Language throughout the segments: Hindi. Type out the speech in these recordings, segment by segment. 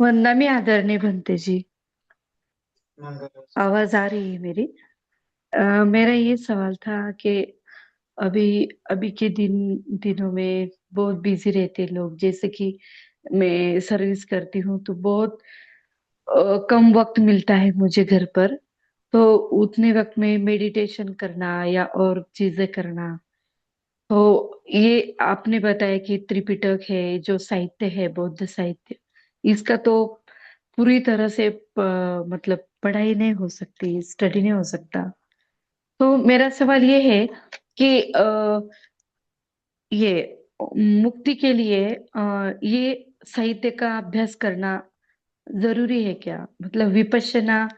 वंदना में आदरणीय भंते जी। मंगल। आवाज आ रही है मेरी? मेरा ये सवाल था कि अभी अभी के दिनों में बहुत बिजी रहते हैं लोग। जैसे कि मैं सर्विस करती हूँ तो बहुत कम वक्त मिलता है मुझे घर पर। तो उतने वक्त में मेडिटेशन करना या और चीजें करना, तो ये आपने बताया कि त्रिपिटक है जो साहित्य है, बौद्ध साहित्य, इसका तो पूरी तरह से मतलब पढ़ाई नहीं हो सकती, स्टडी नहीं हो सकता। तो मेरा सवाल ये है कि ये मुक्ति के लिए ये साहित्य का अभ्यास करना जरूरी है क्या? मतलब विपश्यना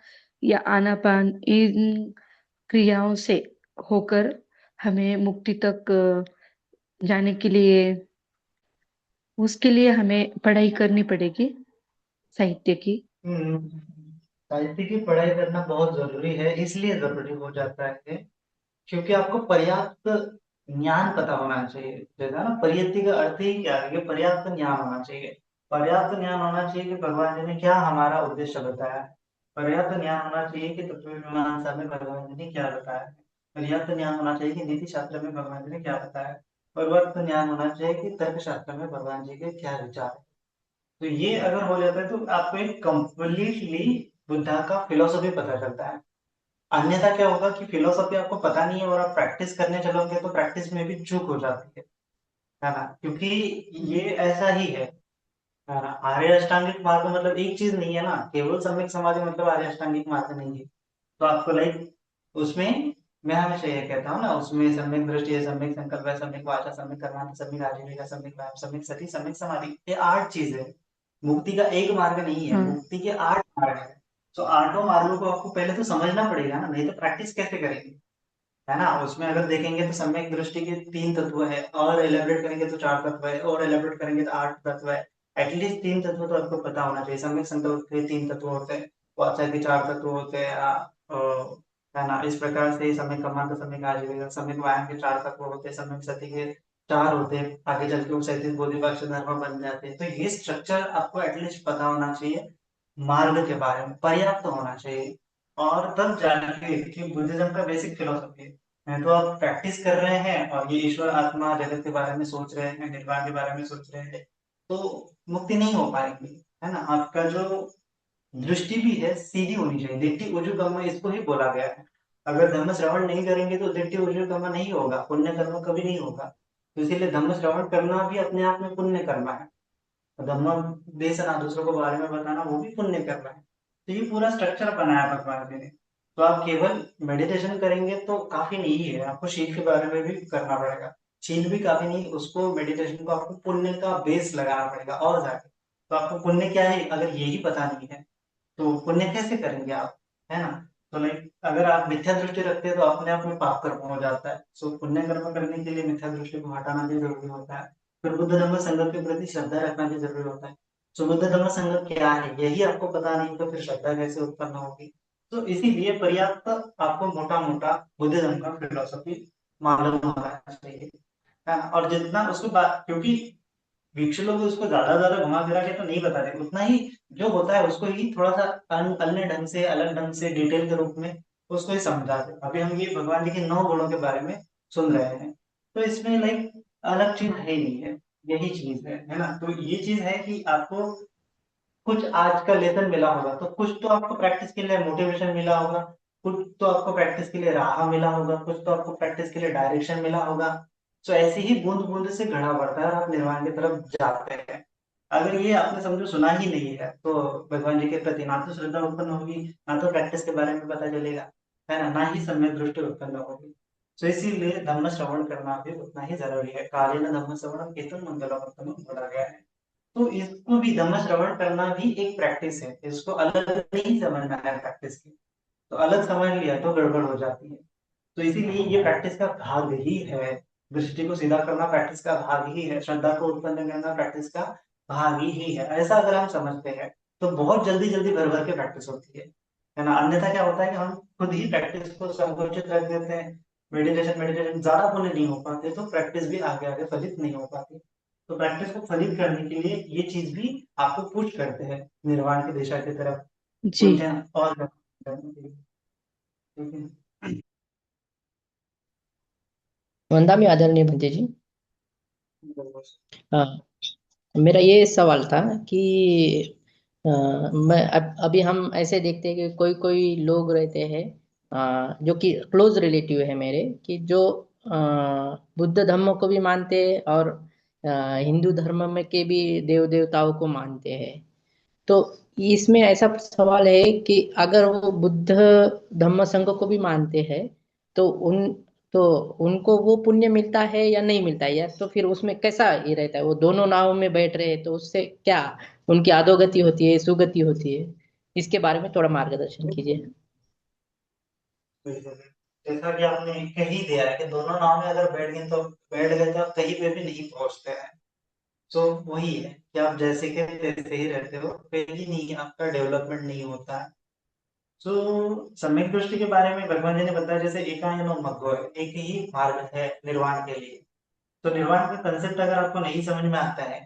या आनापान, इन क्रियाओं से होकर हमें मुक्ति तक जाने के लिए, उसके लिए हमें पढ़ाई करनी पड़ेगी साहित्य की। हम्म, साहित्य की पढ़ाई करना बहुत जरूरी है, इसलिए जरूरी हो जाता है क्योंकि आपको पर्याप्त ज्ञान पता होना चाहिए। जैसा ना, परियति का अर्थ ही क्या है कि पर्याप्त ज्ञान होना चाहिए। पर्याप्त ज्ञान होना चाहिए कि भगवान जी ने क्या हमारा उद्देश्य बताया है। पर्याप्त ज्ञान होना चाहिए कि तत्व मीमांसा में भगवान जी ने क्या बताया है। पर्याप्त ज्ञान होना चाहिए कि नीति शास्त्र में भगवान जी ने क्या बताया है। पर्याप्त ज्ञान होना चाहिए कि तर्क शास्त्र में भगवान जी के क्या विचार है। तो ये अगर हो जाता है तो आपको एक कंप्लीटली बुद्धा का फिलोसफी पता चलता है। अन्यथा क्या होगा कि फिलोसफी आपको पता नहीं है और आप प्रैक्टिस करने चलोगे तो प्रैक्टिस में भी चूक हो जाती है ना, क्योंकि ये ऐसा ही है ना। आर्य अष्टांगिक मार्ग मतलब एक चीज नहीं है ना, केवल सम्यक समाधि मतलब आर्य अष्टांगिक मार्ग नहीं है। तो आपको लाइक उसमें, मैं हमेशा ये कहता हूँ ना, उसमें सम्यक दृष्टि है, सम्यक संकल्प है, सम्यक वाचा, सम्यक कर्म, सम्यक आजीविका, सम्यक व्यायाम, सम्यक सती, सम्यक समाधि, ये 8 चीजें हैं। मुक्ति का एक मार्ग नहीं है, हाँ। मुक्ति के 8 मार्ग है। तो आठों मार्गों को आपको पहले तो समझना पड़ेगा ना, नहीं तो प्रैक्टिस कैसे करेंगे। है ना, उसमें अगर देखेंगे तो सम्यक दृष्टि के 3 तत्व है, और एलेबरेट करेंगे तो 4 तत्व है, और एलेबरेट करेंगे तो 8 तत्व है। एटलीस्ट 3 तत्व तो आपको पता होना चाहिए। सम्यक संकल्प के 3 तत्व होते हैं, वाचा के 4 तत्व होते हैं। है ना, इस प्रकार से सम्यक कर्मांत, सम्यक आजीविका, सम्यक व्यायाम के 4 तत्व होते हैं, सम्यक सति के 4 होते हैं। आगे चल के वो 37 बोधिपाक्ष धर्म बन जाते हैं। तो ये स्ट्रक्चर आपको एटलीस्ट पता होना चाहिए। मार्ग के बारे में पर्याप्त होना चाहिए, और तब जाके कि बुद्धिज्म का बेसिक फिलोसफी है। नहीं तो आप प्रैक्टिस कर रहे हैं और ये ईश्वर आत्मा जगत के बारे में सोच रहे हैं, निर्वाण के बारे में सोच रहे हैं, तो मुक्ति नहीं हो पाएगी। है ना, आपका जो दृष्टि भी है सीधी होनी चाहिए। दिट्ठी उजु कर्म इसको ही बोला गया है। अगर धर्म श्रवण नहीं करेंगे तो दिट्ठी उजु कर्म नहीं होगा, पुण्य कर्म कभी नहीं होगा। तो इसीलिए धर्म श्रवण करना भी अपने आप में पुण्य कर्म है। धम्म देशना, दूसरों को बारे में बताना, वो भी पुण्य करना है। तो ये पूरा स्ट्रक्चर बनाया भगवान जी ने। तो आप केवल मेडिटेशन करेंगे तो काफी नहीं है, आपको शील के बारे में भी करना पड़ेगा। शील भी काफी नहीं, उसको मेडिटेशन को आपको पुण्य का बेस लगाना पड़ेगा और जाके। तो आपको पुण्य क्या है अगर यही पता नहीं है, तो पुण्य कैसे करेंगे आप। है ना। तो लाइक अगर आप मिथ्या दृष्टि रखते हैं तो अपने आप में पाप कर्म हो जाता है। सो पुण्य कर्म करने के लिए मिथ्या दृष्टि को हटाना भी जरूरी होता है। फिर बुद्ध धर्म संगत के प्रति श्रद्धा रखना भी जरूरी होता है। सो बुद्ध धर्म संगत क्या है यही आपको पता नहीं तो फिर श्रद्धा कैसे उत्पन्न होगी। तो इसीलिए पर्याप्त आपको मोटा मोटा बुद्ध धर्म का फिलोसफी मालूम होना चाहिए। है ना, और जितना उसको बात, क्योंकि भिक्षु लोग उसको ज्यादा ज्यादा घुमा फिरा के तो नहीं बताते, उतना ही जो होता है उसको ही थोड़ा सा अन्य ढंग से, अलग ढंग से, डिटेल के रूप में उसको ही समझाते। अभी हम ये भगवान जी के 9 गुणों के बारे में सुन रहे हैं, तो इसमें लाइक अलग चीज है ही नहीं है, यही चीज है ना। तो ये चीज है कि आपको कुछ आज का लेसन मिला होगा तो कुछ तो आपको प्रैक्टिस के लिए मोटिवेशन मिला होगा, कुछ तो आपको प्रैक्टिस के लिए राह मिला होगा, कुछ तो आपको प्रैक्टिस के लिए डायरेक्शन मिला होगा। तो ऐसे ही बूंद बूंद से घड़ा बढ़ता है और आप निर्वाण की तरफ जाते हैं। अगर ये आपने समझो सुना ही नहीं है तो भगवान जी के प्रति ना तो श्रद्धा उत्पन्न होगी, ना तो प्रैक्टिस के बारे में पता चलेगा। है ना, ना ही सम्यक दृष्टि उत्पन्न होगी। तो इसीलिए धर्म श्रवण करना भी उतना ही जरूरी है। कार्य न धर्म श्रवण कीर्तन मंगलम बोला गया है। तो इसको भी धम्म श्रवण करना भी एक प्रैक्टिस है, इसको अलग नहीं समझना है प्रैक्टिस की। तो अलग समझ लिया तो गड़बड़ हो जाती है। तो इसीलिए ये प्रैक्टिस का भाग ही है। दृष्टि को सीधा करना प्रैक्टिस का भाग ही है, श्रद्धा को उत्पन्न करना प्रैक्टिस का भाग ही है। ऐसा अगर हम समझते हैं तो बहुत जल्दी जल्दी भर भर के प्रैक्टिस होती है ना। अन्यथा क्या होता है कि हम खुद ही प्रैक्टिस को संकुचित रख देते हैं। मेडिटेशन मेडिटेशन ज्यादा पुण्य नहीं हो पाते, तो प्रैक्टिस भी आगे आगे फलित नहीं हो पाती। तो प्रैक्टिस को फलित करने के लिए ये चीज भी आपको पुश करते हैं निर्वाण की दिशा की तरफ, जी। पुण्य और करने के लिए। ठीक है। वंदना आदरणीय भंते जी। बिल्कुल। हाँ, मेरा ये सवाल था कि मैं अभी हम ऐसे देखते हैं कि कोई कोई लोग रहते हैं जो कि क्लोज रिलेटिव है मेरे, कि जो बुद्ध धर्म को भी मानते हैं और हिंदू धर्म में के भी देव देवताओं को मानते हैं। तो इसमें ऐसा सवाल है कि अगर वो बुद्ध धम्म संघ को भी मानते हैं, तो तो उनको वो पुण्य मिलता है या नहीं मिलता है, या तो फिर उसमें कैसा ये रहता है, वो दोनों नाव में बैठ रहे हैं तो उससे क्या उनकी अधोगति होती है, सुगति होती है? इसके बारे में थोड़ा मार्गदर्शन कीजिए। बिल्कुल। जैसा कि आपने कह ही दिया है कि दोनों नाव में अगर बैठ गए तो आप कहीं पे भी नहीं पहुंचते हैं। तो वही है कि आप जैसे के तैसे ही रहते हो, कहीं नहीं आपका डेवलपमेंट नहीं होता है। तो सम्यक दृष्टि के बारे में भगवान जी ने बताया, जैसे एकायनो मध्यो है, एक ही मार्ग है निर्वाण के लिए। तो निर्वाण का कंसेप्ट अगर आपको नहीं समझ में आता है,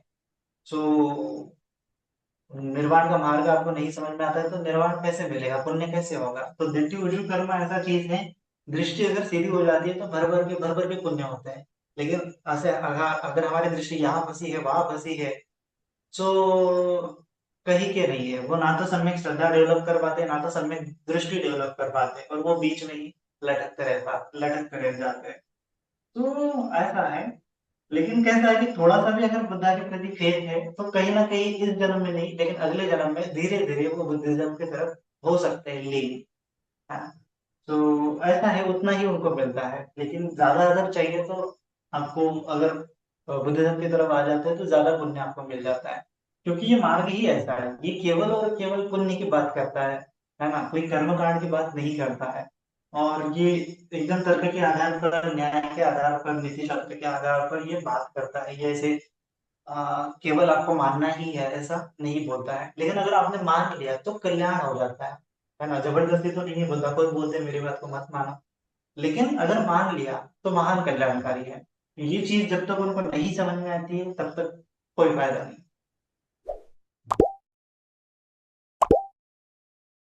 तो निर्वाण का मार्ग आपको नहीं समझ में आता है, तो निर्वाण कैसे मिलेगा, पुण्य कैसे होगा? तो दिट्ठी उजु कर्म ऐसा चीज है, दृष्टि अगर सीधी हो जाती है तो भर भर के पुण्य होते हैं। लेकिन ऐसे अगर अगर हमारी दृष्टि यहाँ फंसी है वहां फंसी है, तो कहीं के नहीं है वो, ना तो सम्यक श्रद्धा डेवलप कर पाते, ना तो सम्यक दृष्टि डेवलप कर पाते, और वो बीच में ही लटकते रह जाते हैं। तो ऐसा है। लेकिन कैसा है कि थोड़ा सा भी अगर बुद्धा के प्रति फेथ है, तो कहीं ना कहीं इस जन्म में नहीं लेकिन अगले जन्म में धीरे धीरे वो बुद्धिज्म की तरफ हो सकते हैं लीन। हाँ। तो ऐसा है, उतना ही उनको मिलता है, लेकिन ज्यादा अगर चाहिए तो आपको, अगर बुद्धिज्म की तरफ आ जाते हैं तो ज्यादा पुण्य आपको मिल जाता है। क्योंकि ये मार्ग ही ऐसा है, ये केवल और केवल पुण्य की बात करता है ना, कोई कर्मकांड की बात नहीं करता है। और ये एकदम तर्क के आधार पर, न्याय के आधार पर, नीति शास्त्र के आधार पर ये बात करता है। ये ऐसे केवल आपको मानना ही है ऐसा नहीं बोलता है, लेकिन अगर आपने मान लिया तो कल्याण हो जाता है ना। जबरदस्ती तो नहीं बोलता, कोई बोलते मेरी बात को मत मानो, लेकिन अगर मान लिया तो महान कल्याणकारी है। ये चीज जब तक उनको नहीं समझ में आती है तब तक कोई फायदा नहीं।